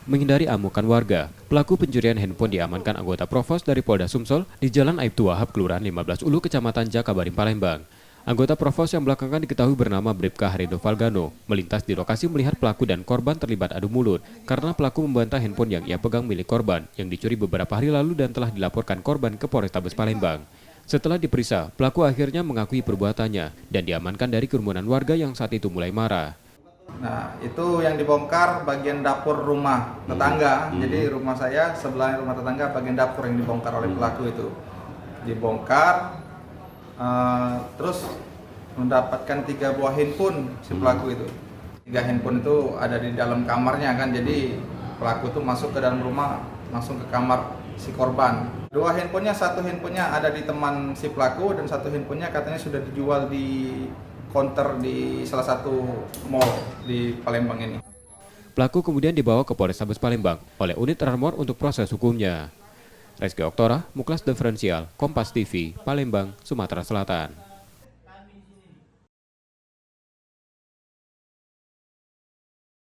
Menghindari amukan warga, pelaku pencurian handphone diamankan anggota Provos dari Polda Sumsel di Jalan Aibtu Wahab, Kelurahan 15 Ulu, Kecamatan Jakabaring, Palembang. Anggota Provos yang belakangan diketahui bernama Bribka Harido Valgano melintas di lokasi melihat pelaku dan korban terlibat adu mulut karena pelaku membantah handphone yang ia pegang milik korban yang dicuri beberapa hari lalu dan telah dilaporkan korban ke Polrestabes Palembang. Setelah diperiksa, pelaku akhirnya mengakui perbuatannya dan diamankan dari kerumunan warga yang saat itu mulai marah. Nah, itu yang dibongkar bagian dapur rumah tetangga. Jadi rumah saya sebelah rumah tetangga bagian dapur yang dibongkar oleh pelaku itu. Dibongkar, terus mendapatkan 3 buah handphone si pelaku itu. 3 handphone itu ada di dalam kamarnya kan. Jadi pelaku itu masuk ke dalam rumah, langsung ke kamar si korban. 2 handphonenya, 1 handphonenya ada di teman si pelaku dan 1 handphonenya katanya sudah dijual di counter di salah satu mall di Palembang ini. Pelaku kemudian dibawa ke Polrestabes Palembang oleh unit Armor untuk proses hukumnya. Rizky Oktora, Muklas Diferensial, Kompas TV, Palembang, Sumatera Selatan.